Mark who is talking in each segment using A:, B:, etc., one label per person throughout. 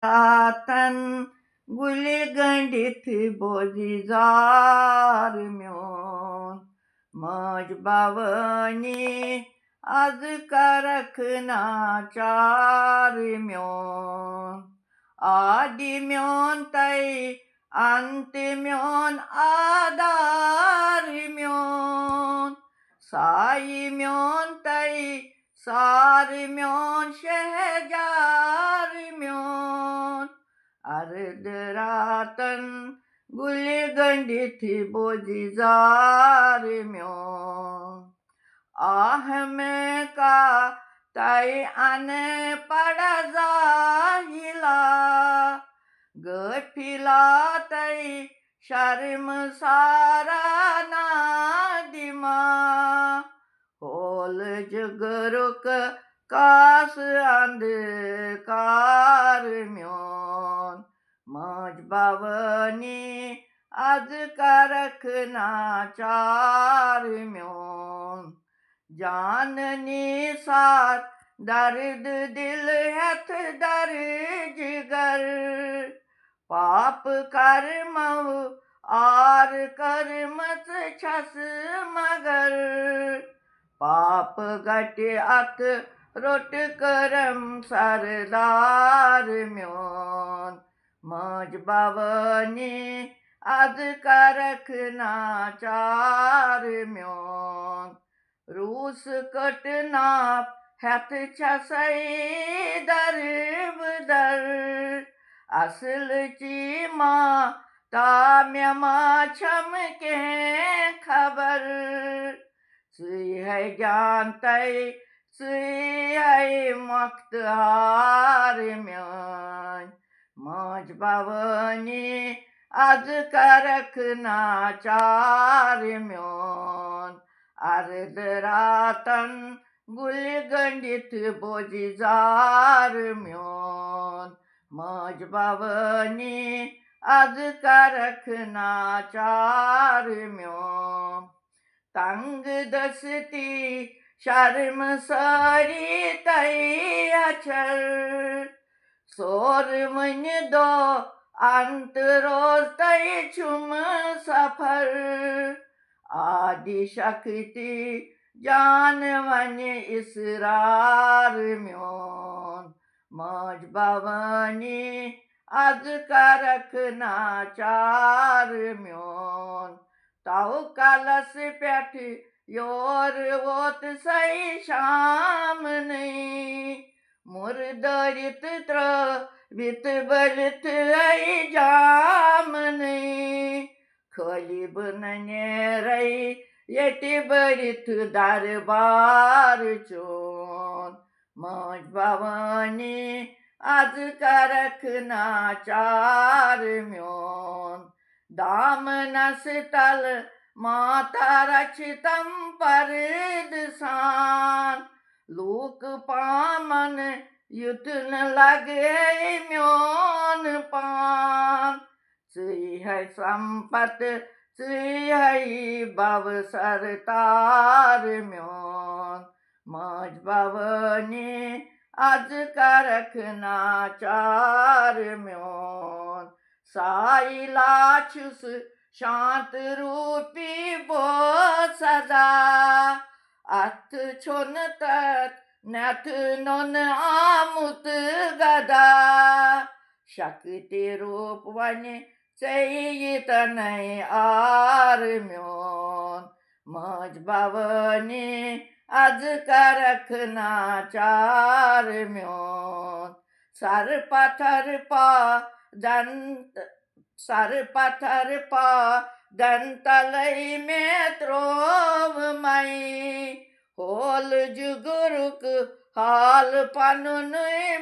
A: रातन गुली गंडित बोजीजार म्योन मज बावनी आज कारखना चार म्योन आदि म्योन तई अंत म्योन आधार म्योन साई म्योन तई सार म्योन शहजार म्योन अर्ध रातन गुली गंडित बोजीजार म्योन आह में का तई अन पड़ा जाहिला गफिला तई शर्म सारा नादिमा होल जगरुक कास अंधकार म्योन मज बावनी आज कारखना चार म्योन जाननी साथ दर्द दिल हथ दर जिगर पाप कर्म आर कर्मत छस मगर पाप गट अत रोट करम सरदार म्योन मज बावनी आज कारखना चार म्योन रूस कटना हथ छसई दर बदर असल चीमा ताम्यमा छम के खबर सुई है जानते सुई है मख्तार म्योन मज बावनी आज कारखना चार म्योन अर्ध रातन गुली गंडित बोजीजार म्योन मज बावनी आज कारखना चार म्योन तंग दसती शर्म सारी तई अचर सोर मन दो अंत रोज तई छुम सफर आदि शक्ति जान वन इसरार म्योन मज बावनी आज कारखना चार म्योन ताऊ कलस पेठ योर वोत सही शाम नहीं मुर्दरित त्र वित बलित आई जाम नहीं खोली बनने रही येटी बरित दरबार चोन मज बावनी आज कारखना चार म्योन दाम नस तल माता रचितम परदसान लोक पामन युतन लगे म्योन पान सुई है संपत सुई है भव सरतार म्योन मज बावनी आज कारखना चार म्योन साई लाछुस शांत रूपी बो सदा अथ छोन तत् नथ नोन आमुत गदा शक्ति रूप वन चयित नहीं आर म्योन मज बावनी आज कारखना चार म्योन सर पत्थर पा दंत सर पत्थर पा दंतलई में त्रोव मई होल जुगुरुक हाल पनुन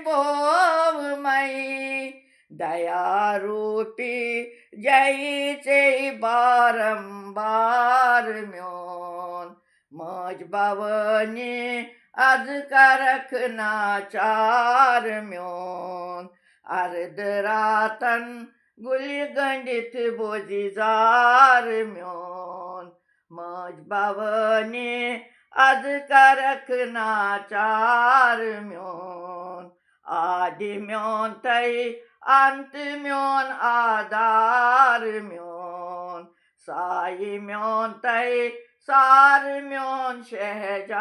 A: बोव मई दया रूपी जय से बारंबार म्योन मज बावनी आज कारखना चार म्योन अर्ध रातन गुली गंडित बोजीजार म्योन मज बावनी आज कारखना चार म्योन आदि म्योन तई अंत म्योन आधार म्योन साई म्योन तय सार म्योन शहजार